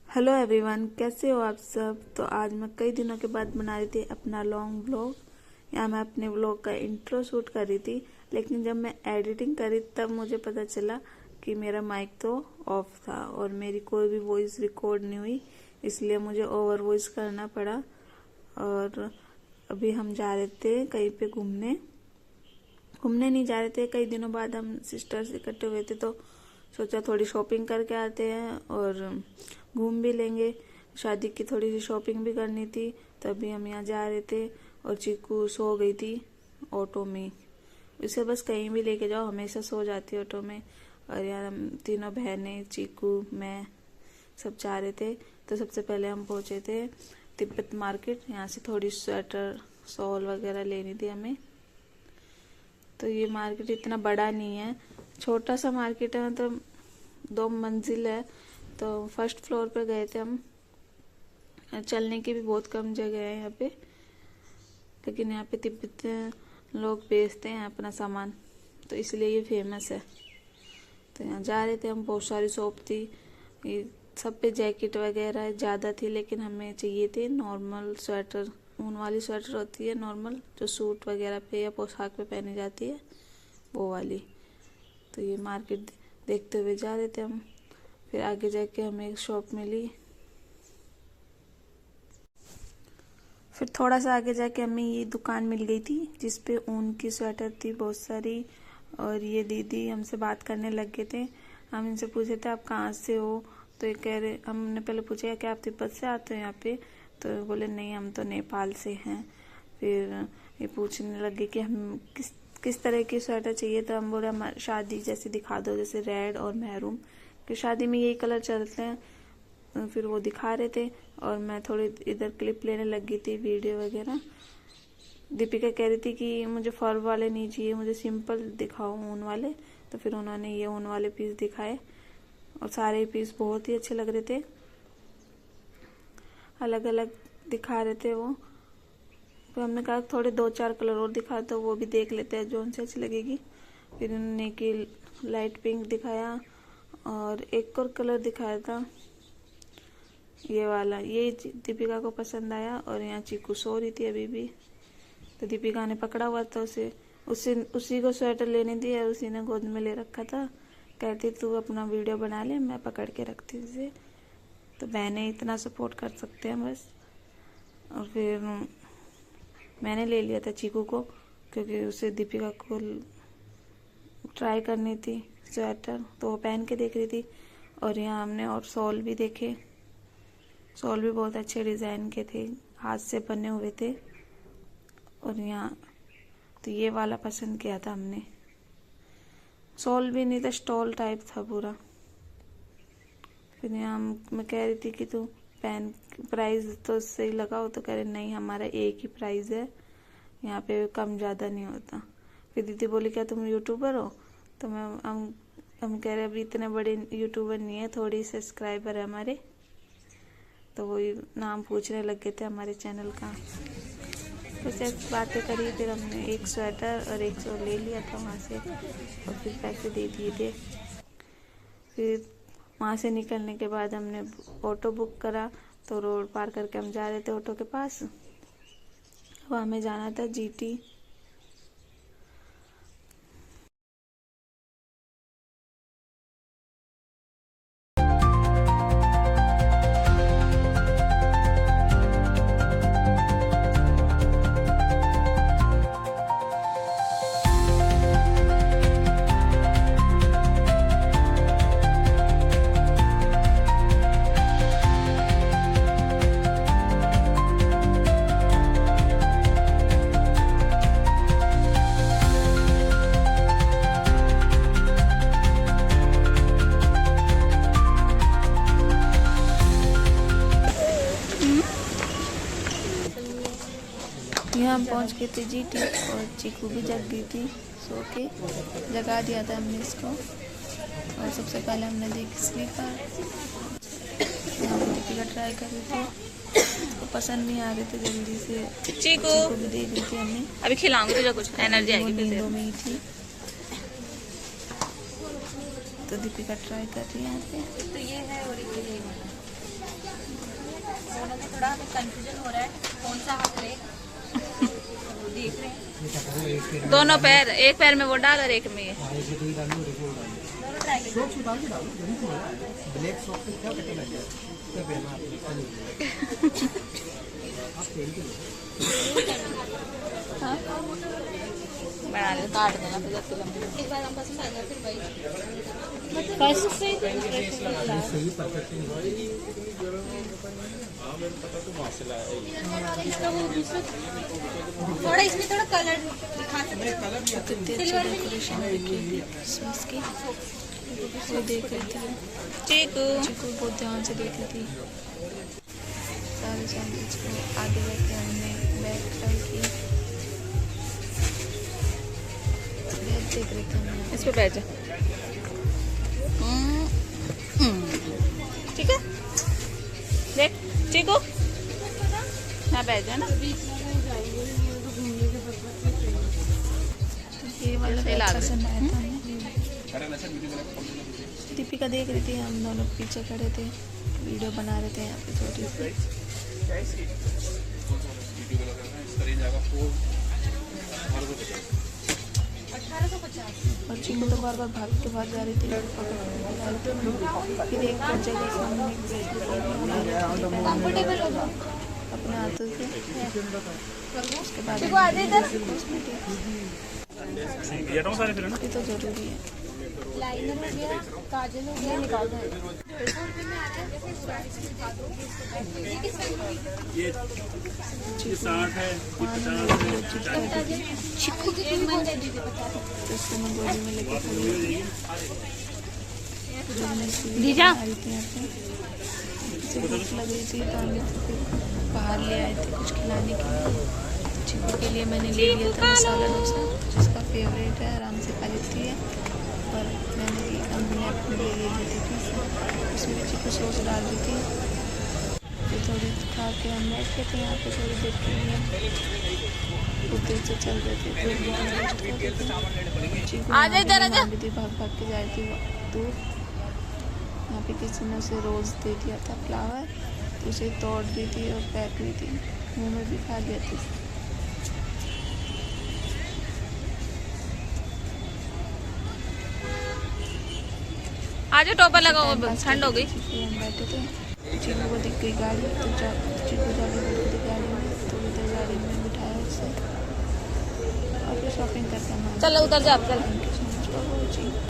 Hello everyone, कैसे हो आप सब। तो आज मैं कई दिनों के बाद बना रही थी अपना लॉन्ग व्लॉग। यहाँ मैं अपने व्लॉग का इंट्रो शूट कर रही थी, लेकिन जब मैं एडिटिंग करी तब मुझे पता चला कि मेरा माइक तो ऑफ था और मेरी कोई भी वॉइस रिकॉर्ड नहीं हुई, इसलिए मुझे ओवर वॉइस करना पड़ा। और अभी हम जा रहे थे कहीं पे घूमने नहीं जा रहे थे, कई दिनों बाद हम सिस्टर्स इकट्ठे हुए थे तो सोचा थोड़ी शॉपिंग करके आते हैं और घूम भी लेंगे। शादी की थोड़ी सी शॉपिंग भी करनी थी, तभी हम यहाँ जा रहे थे। और चीकू सो गई थी ऑटो में। उसे बस कहीं भी लेके जाओ हमेशा सो जाती है ऑटो में। और यार हम तीनों बहनें, चीकू, मैं सब जा रहे थे। तो सबसे पहले हम पहुंचे थे तिब्बत मार्केट। यहाँ से थोड़ी स्वेटर, शॉल वगैरह लेनी थी हमें। तो ये मार्केट इतना बड़ा नहीं है, छोटा सा मार्केट है, मतलब 2 मंजिल है। तो फर्स्ट फ्लोर पे गए थे हम। चलने की भी बहुत कम जगह है यहाँ पे, लेकिन यहाँ पे तिब्बत लोग बेचते हैं अपना सामान, तो इसलिए ये फेमस है। तो यहाँ जा रहे थे हम, बहुत सारी शॉप थी। ये सब पे जैकेट वगैरह ज़्यादा थी, लेकिन हमें चाहिए थे नॉर्मल स्वेटर। ऊन वाली स्वेटर होती है नॉर्मल, जो सूट वगैरह पे या पोशाक पे पहनी जाती है, वो वाली। तो ये मार्केट देखते हुए जा रहे थे हम। फिर आगे जाके हमें एक शॉप मिली। फिर थोड़ा सा आगे जाके हमें ये दुकान मिल गई थी जिसपे ऊन की स्वेटर थी बहुत सारी। और ये दीदी हमसे बात करने लग गए थे। हम इनसे पूछे थे आप कहाँ से हो, तो ये कह रहे, हमने पहले पूछा कि आप तिब्बत से आते हो यहाँ पे, तो बोले नहीं हम तो नेपाल से हैं। फिर ये पूछने लगे कि हम किस तरह की स्वेटर चाहिए, तो हम बोले हमारी शादी जैसे दिखा दो, जैसे रेड और मैरून, कि शादी में यही कलर चलते हैं। फिर वो दिखा रहे थे और मैं थोड़ी इधर क्लिप लेने लगी थी, वीडियो वगैरह। दीपिका कह रही थी कि मुझे फर वाले नहीं चाहिए, मुझे सिंपल दिखाओ ऊन वाले। तो फिर उन्होंने ये ऊन वाले पीस दिखाए और सारे पीस बहुत ही अच्छे लग रहे थे, अलग अलग दिखा रहे थे वो। फिर हमने कहा थोड़े 2-4 कलर और दिखा, तो वो भी देख लेते हैं जो उनसे अच्छी लगेगी। फिर उन्होंने कि लाइट पिंक दिखाया और एक और कलर दिखाया था ये वाला, ये दीपिका को पसंद आया। और यहाँ चीकू सो रही थी अभी भी, तो दीपिका ने पकड़ा हुआ था उसी को स्वेटर लेने दी और उसी ने गोद में ले रखा था। कहती तू अपना वीडियो बना ले, मैं पकड़ के रखती उसे। तो बहनें इतना सपोर्ट कर सकते हैं बस। और फिर मैंने ले लिया था चीकू को, क्योंकि उसे दीपिका को ट्राई करनी थी स्वेटर, तो वो पहन के देख रही थी। और यहाँ हमने और शॉल भी देखे। शॉल भी बहुत अच्छे डिज़ाइन के थे, हाथ से बने हुए थे। और यहाँ तो ये वाला पसंद किया था हमने। शॉल भी नहीं था, स्टॉल टाइप था पूरा। फिर यहाँ मैं कह रही थी कि तू पहन, प्राइस तो सही लगाओ, तो कह रहे नहीं हमारा एक ही प्राइस है, यहाँ पे कम ज़्यादा नहीं होता। फिर दीदी बोली क्या तुम यूट्यूबर हो, तो हम कह रहे अभी इतने बड़े यूट्यूबर नहीं है, थोड़ी सब्सक्राइबर है हमारे। तो वही नाम पूछने लग गए थे हमारे चैनल का। तो सिर्फ बातें करी, फिर हमने एक स्वेटर और एक शॉल ले लिया था वहाँ से और फिर पैसे दे दिए थे। फिर वहाँ से निकलने के बाद हमने ऑटो बुक करा, तो रोड पार करके हम जा रहे थे ऑटो के पास। वहाँ हमें जाना था जीटी। यहाँ हम पहुँच गए थे जीटी और चीकू भी जग गई थी सो के। जगा दिया था हमने इसको। और सबसे पहले हमने देखी स्लीपर, यहाँ दीपिका ट्राई कर रही थी, उसको पसंद नहीं आ रहे थे जल्दी से। चीकू भी देख रही थी हमें, अभी खिलाऊंगी तुझे कुछ एनर्जी आएगी। नींदों में ही थी, तो दीपिका ट्राई कर रही है यहाँ पे। तो ये है और ये थोड़ा हमें कंफ्यूजन हो रहा है कौन सा हाथ ले देख रहे हैं। दोनों पैर, एक पैर में वो डाल और एक में ये। दोनों ट्राई बना ले, काट देना फिर जब लंबी। एक बार हम पसंद आ गया फिर वही फर्स्ट इसका वो दूसरा थोड़ा इसमें थोड़ा कलर दिखा सकते हो। सिल्वर में डेकोरेशन क्रिसमस की वो देख रही थी चीकू बहुत ध्यान से देख रही थी। सारे सैंडविच को आगे बैठे हमने बैग ट्राई की, बैग देख रही थी। इस पे बैठ जा, ठीक है। देख चीकू, यहाँ बैठ जा ना। ये वाला पसंद आया था हमें। दीपिका देख रही थी, हम दोनों पीछे खड़े थे, वीडियो बना रहे थे यहाँ पे छोटी सी। और चीकू तो बार बार भाग के बाहर जा रही थी, फिर एक जगह सामने कंफर्टेबल हो जाओ अपने हाथों से। उसके बाद ये तो जरूरी है। लाइनर हो गया, काजल हो गया, निकाल दो। ये 60 है, 50 है। चिकू की एक मन दे दीजिए 50। तो उसको मैं गोदी में लेके खड़ी दीजा मुझे भूख लग रही थी तो हमने फिर बाहर ले आए थे कुछ खिलाने के लिए। चिकू के लिए मैंने ले लिया था मसाला डोसा, जिसका फेवरेट है, आराम से खा लेती है। और मैंने हमने अपने लिए ले ली थी पिज़्ज़ा, उसमें भी चिकू सॉस डाल दी थी। फिर थोड़ी खा के हम बैठ गए थे यहाँ पे थोड़ी देर के लिए, बहुत देर से चल रहे थे। चिकू भाग भाग के जा रही थी दूर। यहाँ पे किसी ने उसे रोज़ दे दिया था फ्लावर, तो उसे तोड़ दी थी और फेंक दी थी, मुँह में भी खा लिया थी। आज टोपा लगाओ, ठंड हो गई। हम बैठे थे, चिकू को दिख गई गाड़ी, तो चिकू जाके बैठ गई गाड़ी में, तो उधर गाड़ी में बिठाया उसे और फिर शॉपिंग करके हम चलो उधर जा, चल।